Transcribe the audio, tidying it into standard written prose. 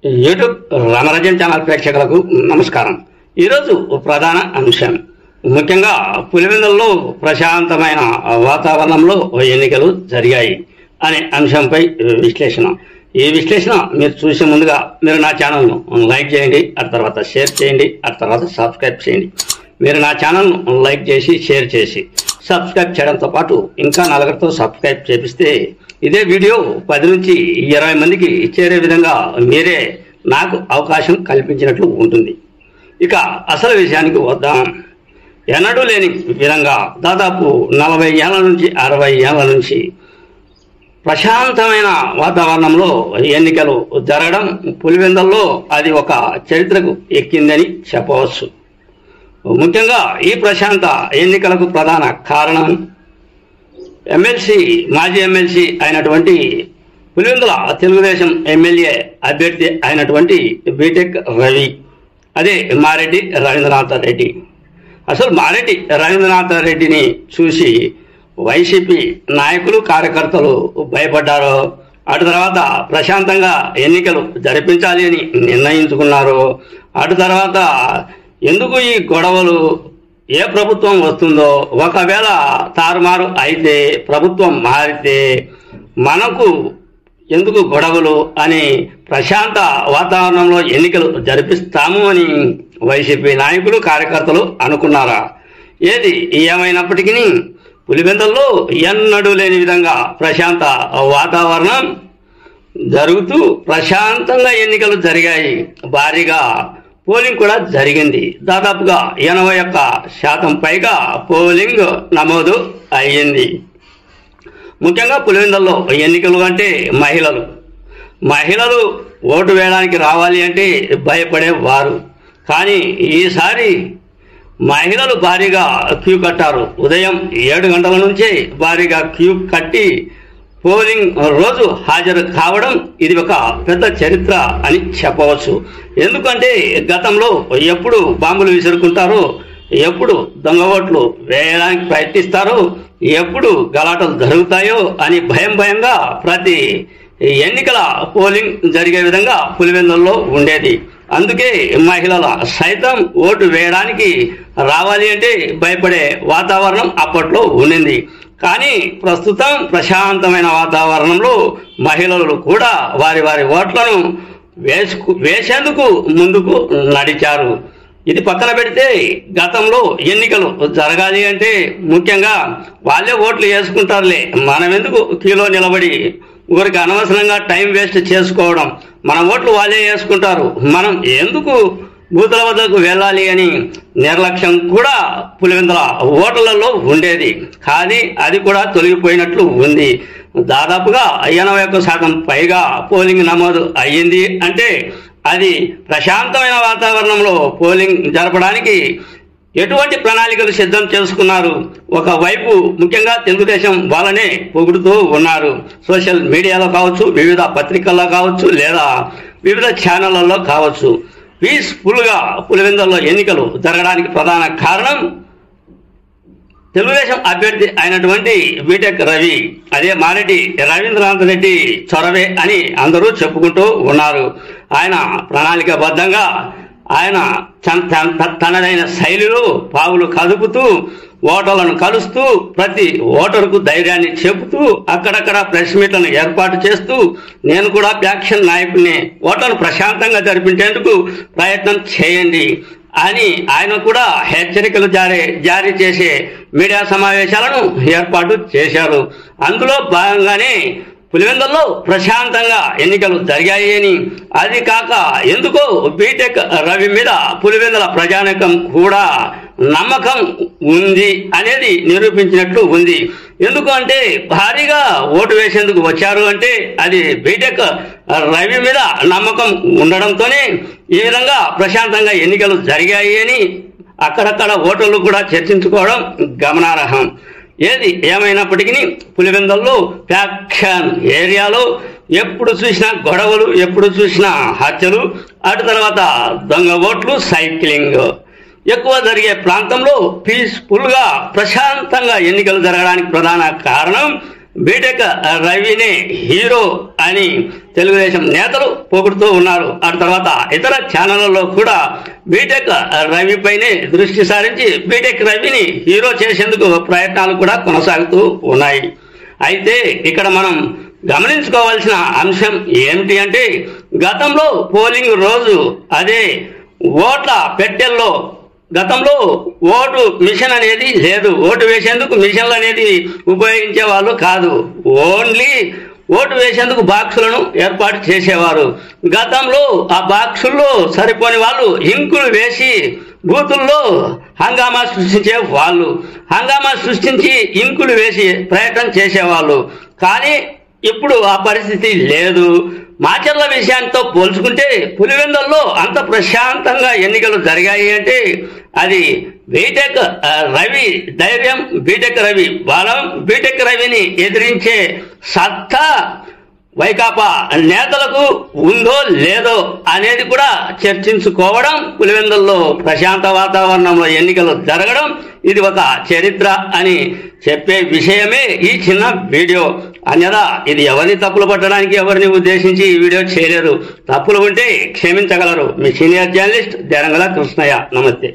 YouTube రామరాజ్యం channel ప్రేక్షకులకు నమస్కారం. ఈరోజు ప్రధాన అంశం ముఖ్యంగా పులివెందులలో ప్రశాంతమైన వాతావరణంలో ఎన్నికలు జరిగాయి అనే అంశంపై విశ్లేషణ. ఈ విశ్లేషణ మీరు చూసే ముందుగా మీరు నా ఛానల్ను లైక్ చేయండి, ఆ తర్వాత షేర్ చేయండి, ఆ తర్వాత సబ్స్క్రైబ్ చేయండి. మీరు నా ఛానల్ను లైక్ చేసి షేర్ చేసి సబ్స్క్రైబ్ చేయడంతో పాటు ఇంకా నలుగురితో సబ్స్క్రైబ్ చేపిస్తే ఇదే వీడియో 10 నుంచి 20 మందికి చేరే విధంగా మీరే నాకు అవకాశం కల్పించినట్లు ఉంటుంది. ఇక అసలు విషయానికి వద్దాం. ఎన్నడూ లేని విధంగా దాదాపు 40 ఏళ్ల నుంచి 60 ఏళ్ల నుంచి ప్రశాంతమైన వాతావరణంలో ఎన్నికలు జరగడం పులివెందులలో అది ఒక చరిత్రకు ఎక్కిందని చెప్పవచ్చు. ముఖ్యంగా ఈ ప్రశాంత ఎన్నికలకు ప్రధాన కారణం మాజీ ఎమ్మెల్సీ అయినటువంటి పులివెందుల తెలుగుదేశం ఎమ్మెల్యే అభ్యర్థి అయినటువంటి బీటెక్ రవి, అదే మారెడ్డి రవీంద్రనాథ్ రెడ్డి. అసలు మారెడ్డి రవీంద్రనాథ్ రెడ్డిని చూసి వైసీపీ నాయకులు కార్యకర్తలు భయపడ్డారో, అటు తర్వాత ప్రశాంతంగా ఎన్నికలు జరిపించాలి అని నిర్ణయించుకున్నారు. అటు తర్వాత ఎందుకు ఈ గొడవలు, ఏ ప్రభుత్వం వస్తుందో, ఒకవేళ తారుమారు అయితే ప్రభుత్వం మారితే మనకు ఎందుకు గొడవలు అని ప్రశాంత వాతావరణంలో ఎన్నికలు జరిపిస్తాము అని వైసీపీ నాయకులు కార్యకర్తలు అనుకున్నారా? ఏది ఏమైనప్పటికీ పులివెందులలో ఎన్నడూ లేని విధంగా ప్రశాంత వాతావరణం జరుగుతూ ప్రశాంతంగా ఎన్నికలు జరిగాయి. భారీగా పోలింగ్ కూడా జరిగింది. దాదాపుగా 81% పైగా పోలింగ్ నమోదు అయ్యింది. ముఖ్యంగా పులివెందులలో ఎన్నికలు అంటే మహిళలు ఓటు వేయడానికి రావాలి అంటే భయపడేవారు. కానీ ఈసారి మహిళలు భారీగా క్యూ కట్టారు. ఉదయం 7 గంటల నుంచే భారీగా క్యూ కట్టి పోలింగ్ రోజు హాజరు కావడం ఇది ఒక పెద్ద చరిత్ర అని చెప్పవచ్చు. ఎందుకంటే గతంలో ఎప్పుడు బాంబులు విసురుకుంటారో, ఎప్పుడు దొంగ ఓట్లు వేయడానికి ప్రయత్నిస్తారో, ఎప్పుడు గలాటలు జరుగుతాయో అని భయంగా ప్రతి ఎన్నికల పోలింగ్ జరిగే విధంగా పులివెందులలో ఉండేది. అందుకే మహిళల సైతం ఓటు వేయడానికి రావాలి అంటే భయపడే వాతావరణం అప్పట్లో ఉండింది. కానీ ప్రస్తుతం ప్రశాంతమైన వాతావరణంలో మహిళలు కూడా వారి ఓట్లను వేసేందుకు ముందుకు నడిచారు. ఇది పక్కన పెడితే గతంలో ఎన్నికలు జరగాలి అంటే ముఖ్యంగా వాళ్ళే ఓట్లు వేసుకుంటారులే, మనం ఎందుకు క్యూలో నిలబడి ఊరికి అనవసరంగా టైం వేస్ట్ చేసుకోవడం, మన ఓట్లు వాళ్ళే వేసుకుంటారు, మనం ఎందుకు బూతుల వద్దకు వెళ్ళాలి అని నిర్లక్ష్యం కూడా పులివెందుల ఓట్లలో ఉండేది. కానీ అది కూడా తొలగిపోయినట్లు ఉంది. దాదాపుగా 81% పైగా పోలింగ్ నమోదు అయ్యింది అంటే అది ప్రశాంతమైన వాతావరణంలో పోలింగ్ జరపడానికి ఎటువంటి ప్రణాళికలు సిద్ధం చేసుకున్నారు. ఒకవైపు ముఖ్యంగా తెలుగుదేశం వాళ్ళనే పొగుడుతూ ఉన్నారు. సోషల్ మీడియాలో కావచ్చు, వివిధ పత్రికల్లో కావచ్చు, లేదా వివిధ ఛానళ్లలో కావచ్చు. పీస్ఫుల్గా పులివెందులలో ఎన్నికలు జరగడానికి ప్రధాన కారణం తెలుగుదేశం అభ్యర్థి అయినటువంటి బీటెక్ రవి, అదే మారెడ్డి రవీంద్రనాథ్ రెడ్డి చొరవే అని అందరూ చెప్పుకుంటూ ఉన్నారు. ఆయన ప్రణాళికాబద్ధంగా ఆయన తనదైన శైలిలో పావులు కదుపుతూ ఓటర్లను కలుస్తూ ప్రతి ఓటరుకు ధైర్యాన్ని చెబుతూ అక్కడక్కడ ప్రెస్ మీట్లను ఏర్పాటు చేస్తూ నేను కూడా ఫ్యాక్షన్ నాయకుడిని, ఓట్లను ప్రశాంతంగా జరిపించేందుకు ప్రయత్నం చేయండి అని ఆయన కూడా హెచ్చరికలు జారీ చేసే మీడియా సమావేశాలను ఏర్పాటు చేశారు. అందులో భాగంగానే పులివెందులలో ప్రశాంతంగా ఎన్నికలు జరిగాయి అని, అది కాక ఎందుకో బీటెక్ రవి మీద పులివెందుల ప్రజానీకం కూడా నమ్మకం ఉంది అనేది నిరూపించినట్లు ఉంది. ఎందుకంటే భారీగా ఓటు వేసేందుకు వచ్చారు అంటే అది బీటెక్ రవి మీద నమ్మకం ఉండడంతోనే ఈ విధంగా ప్రశాంతంగా ఎన్నికలు జరిగాయి అని అక్కడక్కడ ఓటర్లు కూడా చర్చించుకోవడం గమనార్హం. ఏది ఏమైనప్పటికీ పులివెందులలో ఫ్యాక్షన్ ఏరియాలో ఎప్పుడు చూసినా గొడవలు, ఎప్పుడు చూసినా హత్యలు, అటు తర్వాత దొంగ ఓట్లు, సైక్లింగ్ ఎక్కువ జరిగే ప్రాంతంలో పీస్ఫుల్గా ప్రశాంతంగా ఎన్నికలు జరగడానికి ప్రధాన కారణం బీటెక్ రవిని హీరో అని తెలుగుదేశం నేతలు పొగుడుతూ ఉన్నారు. ఆ తర్వాత ఇతర ఛానళ్లలో కూడా బీటెక్ రవిపైనే దృష్టి సారించి బీటెక్ రవిని హీరో చేసేందుకు ప్రయత్నాలు కూడా కొనసాగుతూ ఉన్నాయి. అయితే ఇక్కడ మనం గమనించుకోవాల్సిన అంశం ఏమిటి అంటే, గతంలో పోలింగ్ రోజు అదే ఓట్ల పెట్టెల్లో గతంలో ఓటు మిషన్ అనేది లేదు. ఓటు వేసేందుకు మిషన్లు అనేది ఉపయోగించే వాళ్ళు కాదు. ఓన్లీ ఓటు వేసేందుకు బాక్సులను ఏర్పాటు చేసేవారు. గతంలో ఆ బాక్సుల్లో సరిపోని వాళ్ళు ఇంకులు వేసి బూతుల్లో హంగామా సృష్టించే వాళ్ళు, హంగామా సృష్టించి ఇంకులు వేసి ప్రయత్నం చేసేవాళ్ళు. కానీ ఇప్పుడు ఆ పరిస్థితి లేదు. మాచర్ల విషయంతో పోల్చుకుంటే పులివెందుల్లో అంత ప్రశాంతంగా ఎన్నికలు జరిగాయి అంటే అది బీటెక్ రవి ధైర్యం, బీటెక్ రవి బలం, బీటెక్ రవిని ఎదిరించే సత్తా వైకాపా నేతలకు ఉందో లేదో అనేది కూడా చర్చించుకోవడం, పులివెందుల్లో ప్రశాంత వాతావరణంలో ఎన్నికలు జరగడం ఇది ఒక చరిత్ర అని చెప్పే విషయమే ఈ చిన్న వీడియో. అన్యదా ఇది ఎవరిని తప్పులు పట్టడానికి ఎవరిని ఉద్దేశించి ఈ వీడియో చేయలేదు. తప్పులు ఉంటే క్షమించగలరు. మీ సీనియర్ జర్నలిస్ట్ దేరంగల కృష్ణయ్య. నమస్తే.